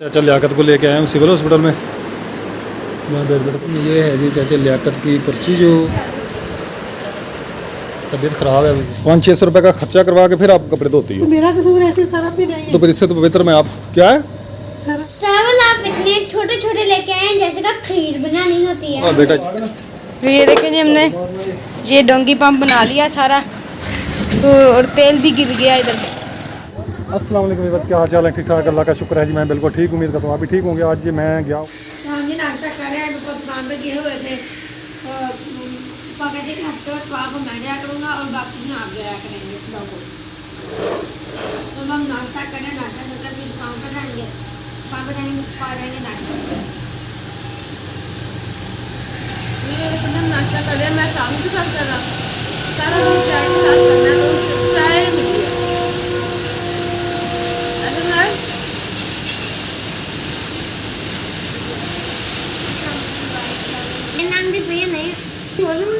चाचा लियाकत को लेके आए हैं सिविल हॉस्पिटल में। ये है जी चाचा लियाकत की पर्ची जो तबीयत ख़राब है। 500-600 रुपये का खर्चा करवा के फिर आप कपड़े धोती हो। तो मेरा कसूर ऐसे सारा भी नहीं है। तो फिर इससे तो पवित्र में आप क्या है चावल आप इतने छोटे छोटे लेके आए हैं जैसे का खीर बनानी होती है। बेटा तो ये देखें जी हमने ये डोंगी पंप बना लिया सारा तो और तेल भी गिर गया इधर। अस्सलाम वालेकुम, क्या हाल चाल है? ठीक ठाक, अल्लाह का शुक्र है जी। मैं बिल्कुल ठीक, उम्मीद करता हूँ आप भी ठीक होंगे। आज जी मैं गया हम ये नाश्ता कर रहे हैं, बहुत दुकान पे गए हुए थे और पापा जी नाश्ता तो आप मैं जाया करूँगा और बाकी आप जाया करेंगे सुबह को। तो हम नाश्ता करें, नाश्ता करके फिर दुकान पर जाएंगे, दुकान पर जाएंगे पा जाएंगे नाश्ता। ये हम नाश्ता कर रहे हैं, मैं शाम के साथ कर रहा हूँ, चाय के साथ करना है तो चाय मिली है। नाम भी भैया नहीं बोलूं।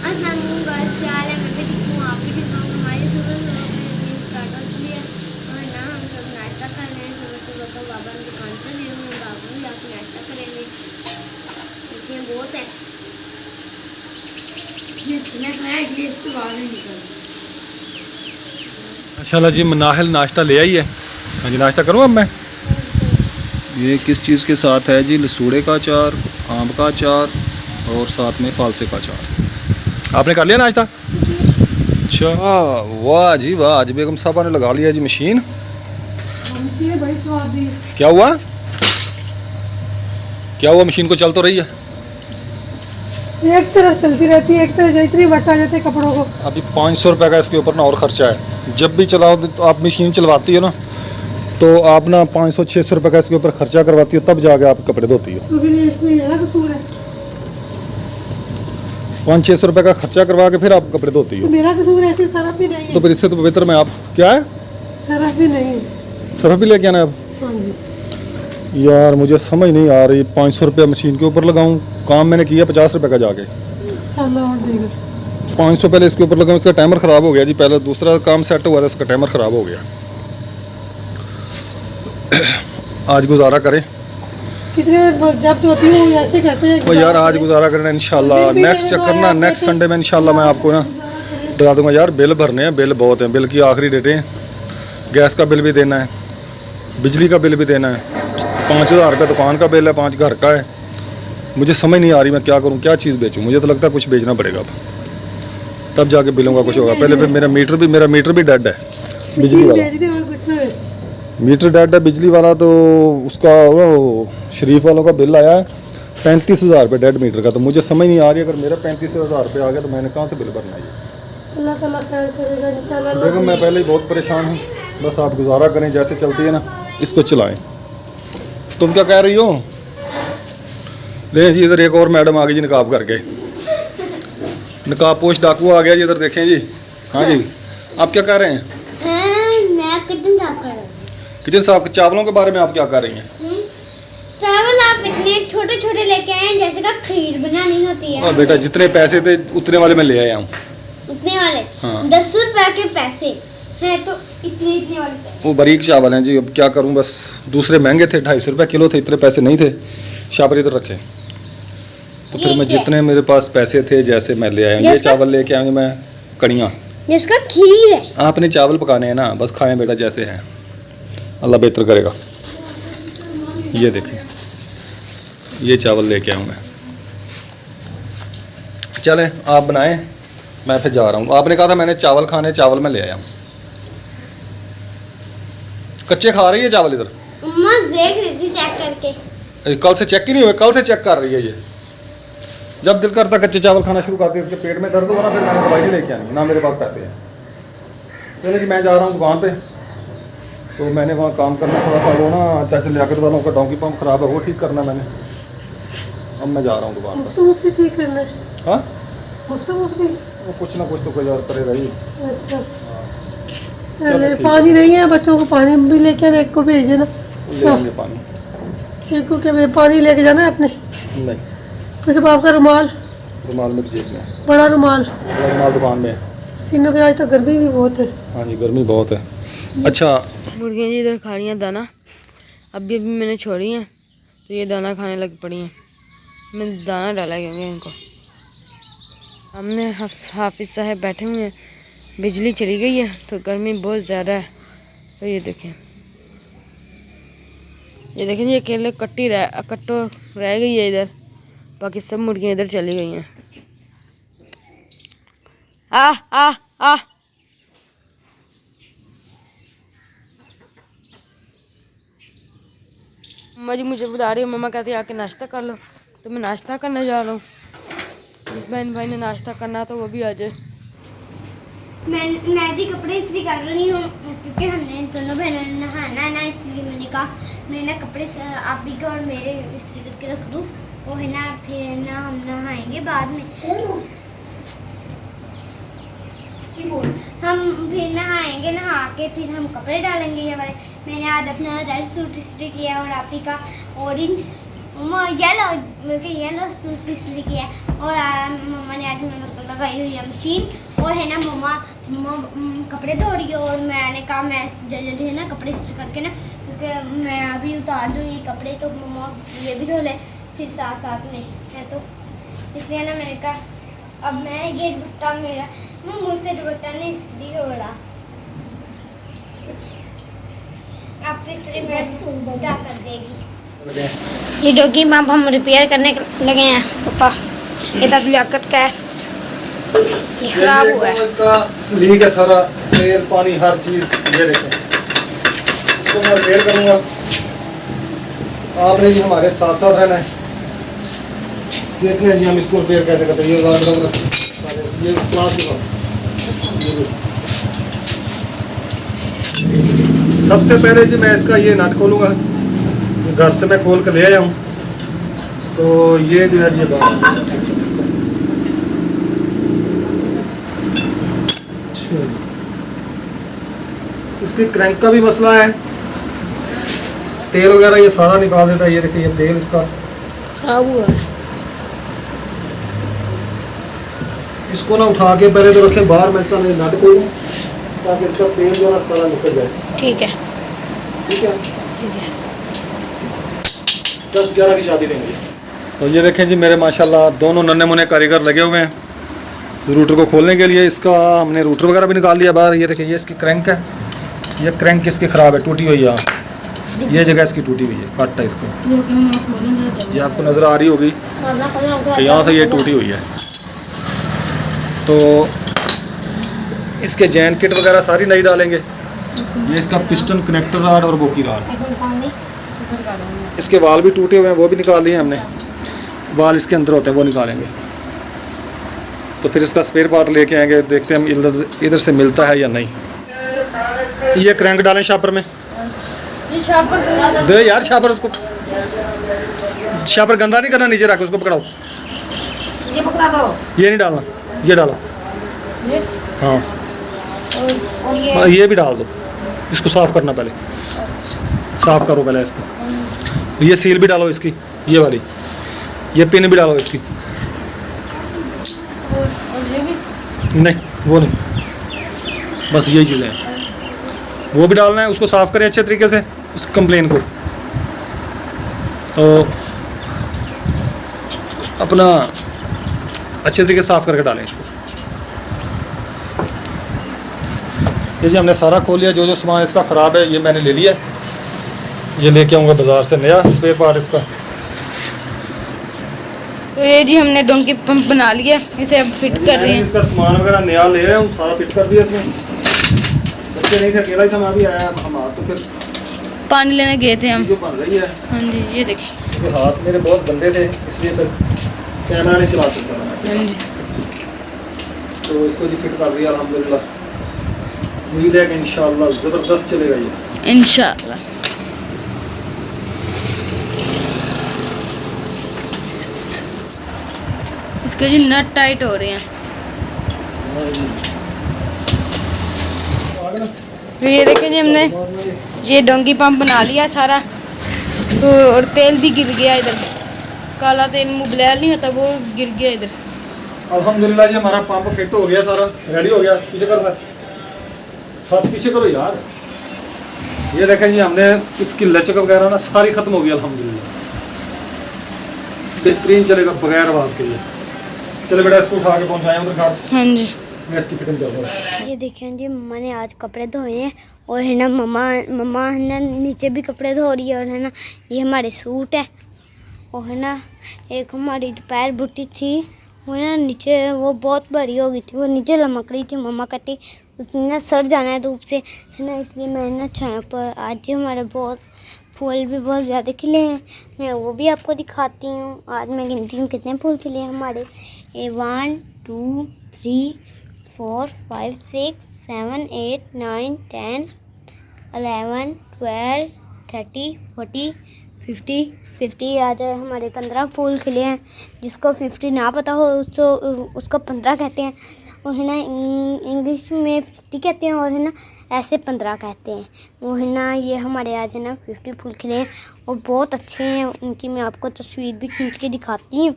अस्सलाम वालेकुम, क्या हाल है? मैं भी ठीक हूँ, आप भी ठीक होंगे। हमारी सुबह स्टार्ट हो चुकी है और ना हम सब नाश्ता कर रहे हैं। सुबह सुबह तो बाबा ने दुकान पर गए हुए हैं, बाबू भी आके नाश्ता करेंगे। देखिए बहुत है ये चिकन खाया इसलिए इसको बाहर नहीं निकल। माशाल्लाह जी नाहल नाश्ता ले आई है। हाँ जी नाश्ता करूँ अब मैं। ये किस चीज़ के साथ है जी? लसूड़े का अचार, आम का अचार और साथ में फालसे का अचार। आपने कर लिया नाश्ता? अच्छा वाह जी वाह, आज बेगम साहबा ने लगा लिया जी मशीन। बड़ी स्वादी क्या हुआ? क्या हुआ? मशीन को चल तो रही है, एक तरफ चलती रहती है, एक तरफ इतनी बट आ जाते कपड़ों को। अभी 500 रुपये का इसके ऊपर ना और ख़र्चा है। जब भी चलाओ तो आप मशीन चलवाती हो ना तो आप ना 500-600 रुपये का इसके ऊपर खर्चा करवाती हो, तब जाके आप कपड़े धोती हो। तो फिर इसमें मेरा कसूर है। 500-600 रुपये का खर्चा करवा के फिर आप कपड़े धोती तो हो। मेरा कसूर ऐसे सरफ भी नहीं है। तो फिर इससे तो पवित्र में आप क्या है सरफ भी नहीं है। सरफ भी लेके आना है अब। हाँ जी यार मुझे समझ नहीं आ रही, 500 रुपये मशीन के ऊपर लगाऊं, काम मैंने किया 50 रुपये का जाके, चलो और देगा 500 पहले इसके ऊपर लगाऊं। इसका टाइमर ख़राब हो गया जी, पहले दूसरा काम सेट हुआ था, इसका टाइमर ख़राब हो गया। आज गुजारा करें कितने जब होती हूँ ऐसे करते हैं। तो यार आज गुजारा करना इंशाल्लाह। नेक्स्ट चक्कर ना नेक्स्ट संडे में इंशाल्लाह मैं आपको ना डरा दूंगा। यार बिल भरने हैं, बिल बहुत हैं, बिल की आखिरी डेटें हैं। गैस का बिल भी देना है, बिजली का बिल भी देना है, 5000 रुपये दुकान का बिल है, 5 घर का है। मुझे समझ नहीं आ रही मैं क्या करूँ, क्या चीज़ बेचूँ। मुझे तो लगता है कुछ बेचना पड़ेगा अब, तब जाके बिलों का कुछ होगा। पहले फिर मेरा मीटर भी डेड है, बिजली वाला मीटर डेड है बिजली वाला। तो उसका वो शरीफ वालों का बिल आया है 35,000 रुपये डेड मीटर का। तो मुझे समझ नहीं आ रही, अगर मेरा 35,000 रुपये आ गया तो मैंने कहाँ से बिल भरना है? अल्लाह ताला खैर करेगा इंशाल्लाह। देखो मैं पहले ही बहुत परेशान हूँ, बस आप गुजारा करें, जैसे चलती है ना इसको चलाएं। तुम क्या कह रही हो? ले जी इधर एक और मैडम आ गई जी नकाब करके, नकाब पोश डाकू आ गया जी। इधर देखें जी। हाँ जी आप क्या कह रहे हैं? मैं किचन साफ कर रहा हूँ। किचन साफ, चावलों के बारे में आप क्या कर रही हैं? चावल आप इतने छोटे छोटे लेके आए हैं जैसे का खीर बनानी होती है। और बेटा जितने पैसे थे उतने वाले मैं ले आया हूँ। उतने वाले? हाँ। 10 रुपए के पैसे हैं तो इतने वाले पैसे। वो बारीक चावल हैं जी, अब क्या करूं, बस दूसरे महंगे थे, 250 रुपये किलो थे, इतने पैसे नहीं थे। शापर इधर रखे तो फिर मैं जितने मेरे पास पैसे थे जैसे मैं ले आया हूँ। ये चावल लेके आया हूँ मैं, कड़ियाँ जिसका खीर है। आपने चावल पकाने हैं ना, बस खाएं बेटा जैसे हैं, अल्लाह बेहतर करेगा। ये देखें ये चावल लेके आऊँ मैं। चलें आप बनाएं, मैं फिर जा रहा हूँ। आपने कहा था मैंने चावल खाने, चावल मैं ले आया हूँ। कच्चे खा रही है चावल इधर? मम्मा देख रही थी चेक करके। कल से चेक ही नहीं हुए, कल से चेक कर रही है ये। जब दिल करता कच्चे चावल खाना शुरू करती है, उसके पेट में दर्द हुआ ना, फिर मैंने दवाई नहीं लेके आनी, ना मेरे पास पैसे हैं। चलिए कि मैं जा रहा हूँ दुकान पे, तो मैंने वहाँ काम करना थोड़ा सा, वो ना चाचा लियाकत वालों का डोंकी पंप ख़राब है, वो ठीक करना मैंने। अब मैं जा रहा हूँ दुकान पर। मुझसे ठीक करना है। हाँ मुझसे वो कुछ ना कुछ तो कोई और करेगा ही। अच्छा चले, पानी नहीं है, बच्चों को पानी भी लेके आना, एक को भेजे ना। ले आएंगे पानी। एक को क्या पानी लेके जाना है अपने? नहीं वैसे आपका रुमाल में जेब में, बड़ा रुमाल दुकान में है। सीने पे आज तो गर्मी भी बहुत है। हाँ जी गर्मी बहुत है। अच्छा मुर्गियाँ जी इधर खा रही हैं दाना, अभी अभी मैंने छोड़ी हैं तो ये दाना खाने लग पड़ी हैं। मैंने दाना डाला क्योंकि इनको हमने हाफिज़ साहब बैठे हुए हैं, बिजली चली गई है तो गर्मी बहुत ज़्यादा है। तो ये देखें ये अकेले कट्टो रह गई है इधर, बाकी सब मुर्गियाँ इधर चली गई हैं। आ आ आ मम्मा जी मुझे बुला रही है, मम्मा कहती है आके नाश्ता कर लो, तो मैं नाश्ता करने जा रहा हूँ। बहन भाई ने नाश्ता करना तो वो भी आ जाए। मैं जी कपड़े इस्त्री कर रही हूँ क्योंकि हमने दोनों बहनों ने नहाना है ना, इसलिए मैंने कहा मैं ना कपड़े आप भी को और मेरे इस्त्री करके रख दूँ, वो है ना फिर ना हम नहाएंगे बाद में। हम फिर नहाएंगे, नहा के फिर हम कपड़े डालेंगे ये वाले। मैंने आज अपना रेड सूट इस्त्री किया और आप ही का ऑरेंज येलो सूट इस्त्री किया और मम्मा ने आज लगाई हुई है मशीन और है ना मम्मा कपड़े धो रही है और मैंने कहा मैं जल्दी है ना कपड़े इस्त्री करके ना, क्योंकि मैं अभी उतार दूँ ये कपड़े तो मम्मा ये भी धो ले फिर साथ साथ में है, तो इसलिए ना मैंने कहा अब मैं ये दुपट्टा मेरा मुझसे दुपट्टा नहीं इस्त्री हो रहा, आप इस्त्री में क्या कर देगी। ये डॉगी पंप हम रिपेयर करने लगे हैं पापा, ये तक लियाकत का है, ये खराब हुआ है, इसका लीक है सारा, तेल पानी हर चीज। ये देखें इसको मैं रिपेयर करूंगा, आपने जी हमारे साथ साथ रहना है। देखते हैं जी हम इसको रिपेयर कैसे करते हैं। ये क्लास सबसे पहले जी मैं इसका ये नट खोलूंगा, घर से मैं खोल कर ले आया हूँ, तो ये जो है ये बात इसकी क्रैंक का भी मसला है, तेल वगैरह ये सारा निकाल देता है। ये देखिए ये तेल इसका खराब हुआ है। इसको ना उठा के पहले तो रखें बाहर, मैं इसका नट खोलूँ ताकि इसका तेल जो है ना सारा निकल जाए। ठीक है ठीक है, ठीक है। 10-11 की शादी देंगे। तो ये देखें जी मेरे माशाल्लाह दोनों नन्हे मुन्ने कारीगर लगे हुए हैं रूटर को खोलने के लिए। इसका हमने रूटर वगैरह भी निकाल लिया बाहर। ये देखिए ये इसकी क्रैंक है, ये क्रैंक इसकी ख़राब है, टूटी हुई है, ये जगह इसकी टूटी हुई है, कट है इसको, ये आपको नज़र आ रही होगी तो यहाँ से ये टूटी हुई है। तो इसके जैन किट वगैरह सारी नई डालेंगे। ये इसका पिस्टन कनेक्टर राड और बोकी राड, इसके वाल भी टूटे हुए हैं, वो भी निकाल लिए हमने। वाल इसके अंदर होते हैं वो निकालेंगे, तो फिर इसका स्पेयर पार्ट लेके आएंगे, देखते हैं हम इधर से मिलता है या नहीं। ये क्रैंक डालें शापर में, ये शापर दे यार शापर, उसको शापर गंदा नहीं करना, नीचे रख उसको पकड़ाओ, ये पकड़ा दो, ये नहीं डालना, ये डालो, ये हाँ और ये भी डाल दो। इसको साफ़ करना, पहले साफ़ करो पहले इसको। ये सील भी डालो इसकी, ये वाली, ये पिन भी डालो इसकी। ये भी नहीं वो नहीं, बस यही चीज़ें हैं, वो भी डालना है। उसको साफ़ करें अच्छे तरीके से उस कंप्लेन को, तो अपना अच्छे तरीके से साफ़ करके डालें इसको। ये जी हमने सारा खोल लिया, जो जो सामान इसका ख़राब है ये मैंने ले लिया, ये लेके आऊँगा बाज़ार से नया स्पेयर पार्ट इसका। तो ये जी हमने डोंकी पंप बना लिया, इसे अब फिट कर रहे हैं। इसका सामान वगैरह नया ले आया हूँ, सारा फिट कर दिया इसमें। बच्चे नहीं थे, अकेला ही था, मैं भी आया हमारा, तो फिर पानी लेने गए थे हम। जो बन रही है। हाँ जी ये देखिए, हाथ मेरे बहुत गंदे थे, इसलिए फिर कैमरा नहीं चला सकता था। हाँ जी तो इसको जी फिट कर दिया अल्हम्दुलिल्लाह। उम्मीद है कि इंशाअल्लाह ज़बरदस्त चलेगा ये इंशाअल्लाह। इसके जी नट टाइट हो रहे हैं। तो ये देखें जी हमने ये डोंगी पंप बना लिया सारा, तो और तेल भी गिर गया इधर, काला तेल मुबलैल नहीं होता वो गिर गया इधर। अल्हम्दुलिल्लाह ये हमारा पंप फिट हो गया, सारा रेडी हो गया। पीछे कर सर, हाथ पीछे करो यार। ये देखें जी, हमने इसकी लचक वगैरह ना सारी ख़त्म हो गई अल्हम्दुलिल्लाह, बेहतरीन चलेगा बगैर आवाज़ के। ये चलो बेटा इसको उठा के पहुँचाएँ उधर घर। हाँ जी। मैं इसकी फिटिंग कर दूँ। ये देखें जी, मम्मा ने आज कपड़े धोए हैं और है ना मम्मा है ना नीचे भी कपड़े धो रही है। और है ना ये हमारे सूट है। और है ना एक हमारी दोपहर बुटी थी, वो ना नीचे वो बहुत बड़ी हो गई थी, वो नीचे लमक रही थी। मम्मा कहती उसने ना सड़ जाना है धूप से, है ना, इसलिए मैंने ना छाया पर। आज ही हमारे बहुत फूल भी बहुत ज़्यादा खिले हैं, मैं वो भी आपको दिखाती हूँ। आज मैं गिनती हूँ कितने फूल खिले हैं हमारे। 1 2 3 4 5 6 7 8 9 10 11 12 13 14 50 आज हमारे 15 फूल खिले हैं। जिसको 50 ना पता हो उसको 15 कहते हैं। और है ना इंग्लिश में 50 कहते हैं, और है ना ऐसे 15 कहते हैं। वो है ना ये हमारे आज है ना 50 फूल खिले हैं और बहुत अच्छे हैं। उनकी मैं आपको तस्वीर भी खींच के दिखाती हूँ।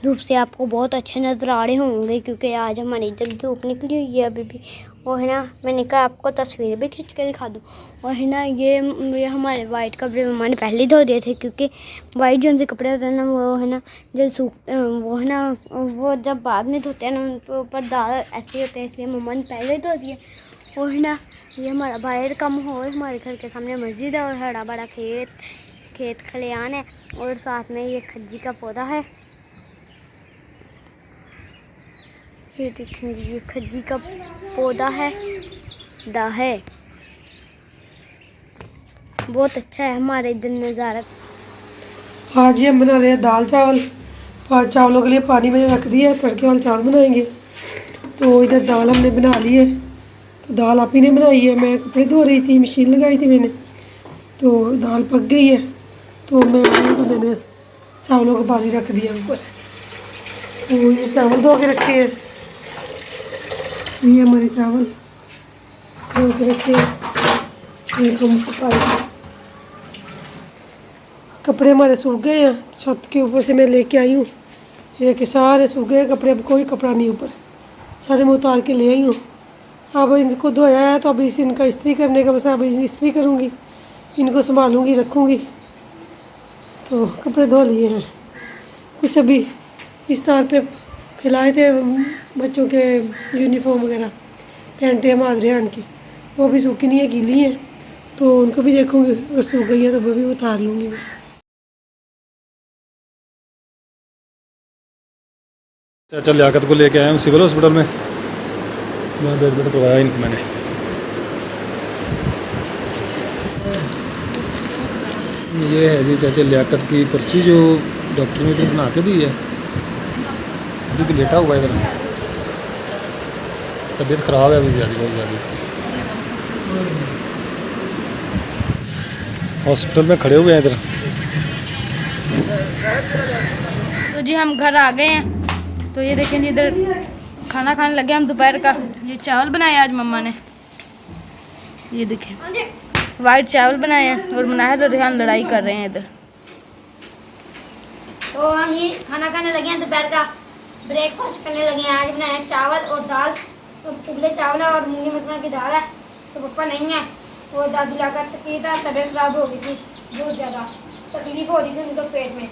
धूप से आपको बहुत अच्छे नज़र आ रहे होंगे क्योंकि आज हमारे इधर धूप निकली हुई है अभी भी। और है ना मैंने कहा आपको तस्वीर भी खींच के दिखा दूँ। और है ना ये हमारे वाइट कपड़े मम्मा ने पहले ही धो दिए थे, क्योंकि वाइट जो उनसे कपड़े होते हैं ना वो है ना जब सूख वो है ना वो जब बाद में धोते हैं ना उनके ऊपर दाग ऐसे होते हैं, इसलिए मम्मा ने पहले ही धो दिए। और है ना ये हमारा बाहर का माहौल, हमारे घर के सामने मस्जिद है और हरा बड़ा खेत खलियान है और साथ में ये खज्जी का पौधा है। ये देखेंगे ये खज्जी का पौधा है बहुत अच्छा है हमारे इधर नज़ारा। आज ही हम बना रहे हैं दाल चावल। चावलों के लिए पानी में रख दिया है, तड़के वाले चावल बनाएंगे। तो इधर दाल हमने बना ली है। तो दाल आप ही ने बनाई है, मैं कपड़े धो रही थी, मशीन लगाई थी मैंने, तो दाल पक गई है। तो मैंने चावलों का पानी रख दिया ऊपर। तो ये चावल धो के रखे हैं, ये हमारे चावल धो के रखे हैं। कपड़े हमारे सूख गए हैं, छत के ऊपर से मैं लेके आई हूँ। ये कि सारे सूख गए कपड़े, अब कोई कपड़ा नहीं ऊपर, सारे मैं उतार के ले आई हूँ। अब इनको धोया है तो अब इनका इस्त्री करने का, बस अब इस्त्री करूँगी, इनको संभालूँगी, रखूँगी। तो कपड़े धो लिए हैं, कुछ अभी इस तार पे फैलाए थे बच्चों के यूनिफॉर्म वगैरह, पैंटें मादरियान की, वो भी सूखी नहीं है, गीली है। तो उनको भी देखूँगी, और सूख गई है तो वो भी उतार लूँगी मैं। चाचा लियाकत को लेके आया हूँ सिविल हॉस्पिटल में, मैं बेड करवाया इनको मैंने। ये है जी चाचा लियाकत की पर्ची जो डॉक्टर ने इधर बना के दी है। अभी लेटा हुआ है इधर, तबीयत ख़राब है अभी बहुत ज़्यादा इसकी। हॉस्पिटल में खड़े हुए हैं इधर। तो जी हम घर आ गए हैं। तो ये देखें जी इधर खाना खाने लगे हम दोपहर का। ये चावल बनाए आज मम्मा ने, ये देखें वाइट चावल बनाए हैं और मनाहिद और रेहान लड़ाई कर रहे हैं इधर। तो हम ये खाना खाने लगे हैं, दोपहर का ब्रेकफास्ट करने लगे हैं। आज बनाया चावल और दाल, तो उबले चावल है और मूंगी मटर की दाल है। तो पापा नहीं है, वो दादू लाकर तकलीफ तबीयत खराब हो गई थी, बहुत ज़्यादा तकलीफ हो रही थी उनको पेट में,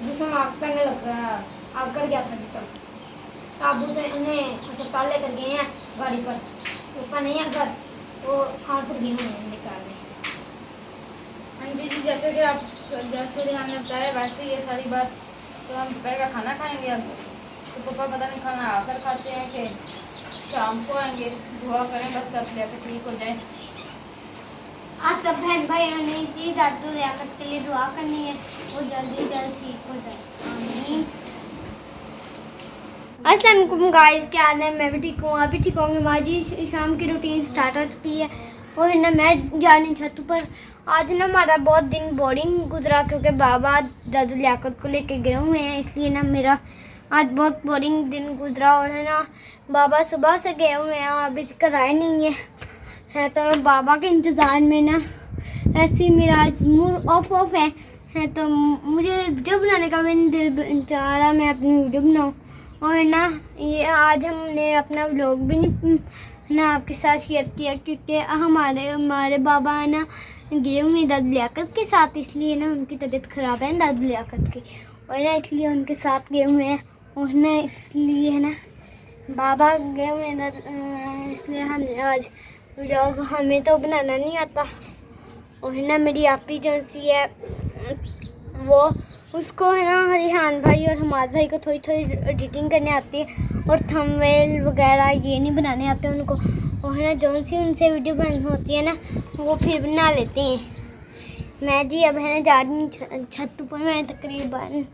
जिसम आग करने लग रहा, आग कर गया था जिसम। काबू से उन्हें अस्पताल लेकर गए हैं गाड़ी पर। पापा नहीं है घर, वो खानपुर गए हैं निकालने। हाँ जी जैसे कि आप जैसे रेहान ने बताया वैसे ये सारी बात। तो हम दोपहर का खाना खाएंगे अब। तो पापा पता नहीं खाना आकर खाते हैं कि शाम को आएंगे। दुआ करें बस तब लेकर ठीक हो जाए। आज सब बहन भाइयों ने जी दादू लियाकत के लिए दुआ करनी है, वो जल्दी जल्द ठीक हो जाए, आमीन। अस्सलाम वालेकुम गाइस, क्या हाल है? मैं भी ठीक हूँ, आप भी ठीक होंगे। हमारी शाम की रूटीन स्टार्ट हो चुकी है और है ना मैं जा रही छत पर। आज ना हमारा बहुत दिन बोरिंग गुजरा क्योंकि बाबा दादू लियाकत को लेके गए हुए हैं, इसलिए ना मेरा आज बहुत बोरिंग दिन गुजरा। और है ना बाबा सुबह से गए हुए हैं, अभी तक आए नहीं है तो मैं बाबा के इंतज़ार में ना ऐसे ही मेरा आज मूड ऑफ है तो मुझे वीडियो बनाने का मैंने दिल चाह रहा, मैं अपनी वीडियो बनाऊँ। और ना ये आज हमने अपना व्लॉग भी नहीं ना आपके साथ शेयर किया क्योंकि हमारे बाबा है ना गए हुए दादी लियाकत के साथ, इसलिए ना उनकी तबीयत ख़राब है दादी लियाकत की, और ना इसलिए उनके साथ गए हुए हैं, और ना इसलिए है ना बाबा गए हुए हैं, इसलिए हमने आज व्लॉग, हमें तो बनाना नहीं आता, और है ना मेरी आपी जो सी है वो उसको है ना रिहान भाई और हमाद भाई को थोड़ी थोड़ी एडिटिंग करने आती है, और थंबनेल वगैरह ये नहीं बनाने आते उनको, और है ना जो सी उनसे वीडियो बनानी होती है ना वो फिर बना लेते हैं। मैं जी अब है ना जा रही हूँ छत पर, मैं तकरीबन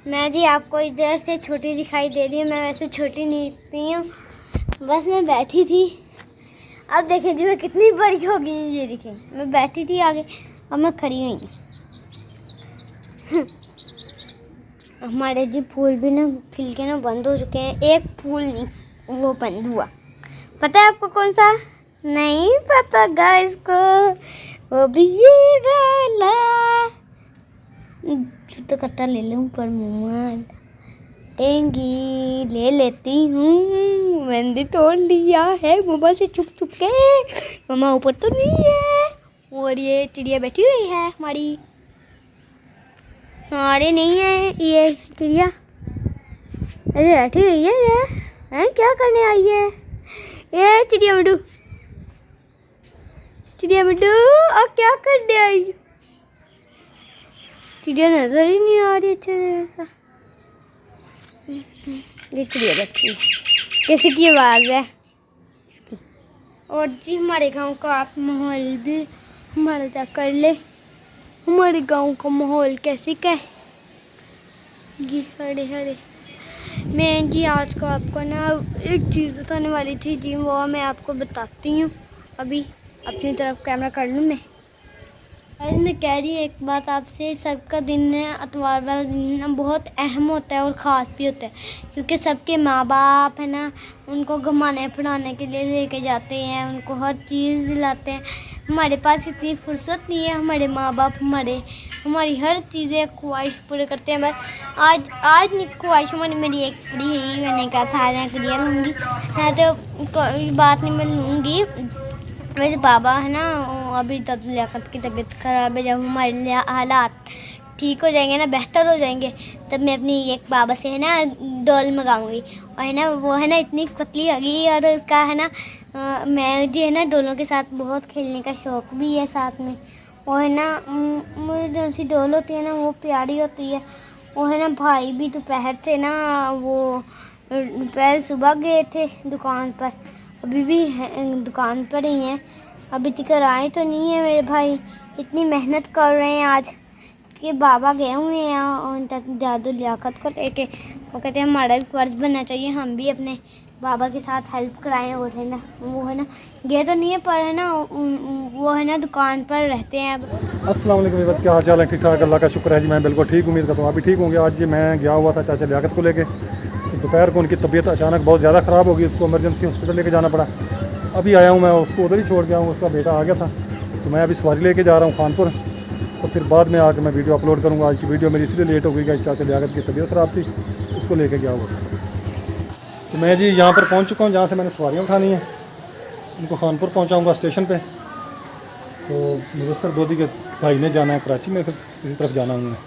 मैं जी आपको इधर से छोटी दिखाई दे रही हूँ, मैं वैसे छोटी नहीं दिखती हूँ, बस मैं बैठी थी। अब देखें जी मैं कितनी बड़ी हो गई हूँ, ये देखें मैं बैठी थी आगे, अब मैं खड़ी हुई हूँ। हमारे जी फूल भी ना खिल के ना बंद हो चुके हैं, एक फूल नहीं वो बंद हुआ, पता है आपको कौन सा? नहीं पता गाइस को, वो भी ये वाला तो करता ले लूँ पर मुँह टेंगी ले लेती हूँ, मेहंदी तोड़ लिया है मम्मा से छुप छुप के, मम्मा ऊपर तो नहीं है, और ये चिड़िया बैठी हुई है हमारी, हमारे नहीं है ये चिड़िया, अरे बैठी हुई है ये है, क्या करने आई है ये चिड़िया मिट्टू, चिड़िया मिट्टू अब क्या करने आई? चिड़िया नजर ही नहीं आ रही अच्छे से, ये चिड़िया बैठी है, कैसे की आवाज़ है इसकी। और जी हमारे गांव का आप माहौल भी हमारा जा कर ले, हमारे गांव का माहौल कैसे क्या है जी, हरे हरे। मैं जी आज को आपको ना एक चीज़ बताने वाली थी जी, वो मैं आपको बताती हूँ, अभी अपनी तरफ कैमरा कर लूँ मैं। आज मैं कह रही हूँ एक बात आपसे, सबका दिन है इतवार वाला दिन ना बहुत अहम होता है और ख़ास भी होता है, क्योंकि सबके माँ बाप है ना उनको घुमाने फिराने के लिए लेके जाते हैं, उनको हर चीज़ दिलाते हैं। हमारे पास इतनी फुर्सत नहीं है, हमारे माँ बाप हमारी हर चीज़ें ख्वाहिश पूरे करते हैं। बस आज नहीं ख्वाहिश मेरी एक पूरी है, मैंने कहा था मैं गुड़िया लूँगी, मैं तो कोई बात नहीं मैं लूँगी। वैसे बाबा है ना अभी तब लियाकत की तबीयत ख़राब है, जब हमारे हालात ठीक हो जाएंगे ना, बेहतर हो जाएंगे, तब मैं अपनी एक बाबा से है ना डॉल मंगाऊंगी, और है ना वो है ना इतनी पतली होगी, और उसका है ना मैं जी है ना डोलों के साथ बहुत खेलने का शौक़ भी है साथ में, और है ना मुझे जो सी डोल होती है ना वो प्यारी होती है। वो है ना भाई भी दोपहर से ना वो दोपहर सुबह गए थे दुकान पर, अभी भी दुकान पर ही हैं, अभी तक आए तो नहीं है मेरे भाई, इतनी मेहनत कर रहे हैं आज कि बाबा गए हुए हैं उन तक दादू लियाकत को लेके, वो कहते हैं हमारा भी फ़र्ज़ बनना चाहिए, हम भी अपने बाबा के साथ हेल्प कराएं, और है ना वो है ना गए तो नहीं है पर है ना वो है ना दुकान पर रहते हैं अब। अस्सलाम वालेकुम विवाद, क्या हाल चाल है? ठीक ठाक, अल्लाह का शुक्र है जी, मैं बिल्कुल ठीक, उम्मीद करता हूँ आप भी ठीक होंगे। आज जी मैं गया हुआ था चाचा लियाकत को लेके, दोपहर को उनकी तबीयत अचानक बहुत ज़्यादा ख़राब हो गई, उसको इमरजेंसी हॉस्पिटल लेके जाना पड़ा। अभी आया हूँ मैं, उसको उधर ही छोड़ गया हूँ, उसका बेटा आ गया था, तो मैं अभी सवारी लेके जा रहा हूँ खानपुर, तो फिर बाद में आकर मैं वीडियो अपलोड करूँगा। आज की वीडियो मेरी इसलिए लेट हो गई कि चाचा लियाकत की तबीयत ख़राब थी, उसको लेके गया हुआ था। तो मैं जी यहाँ पर पहुँच चुका हूँ जहाँ से मैंने सवारियाँ उठानी हैं, उनको खानपुर पहुँचाऊँगा स्टेशन पे। तो मुदस्सर दोदी के भाई ने जाना है कराची में, फिर इसी तरफ जाना है उन्होंने।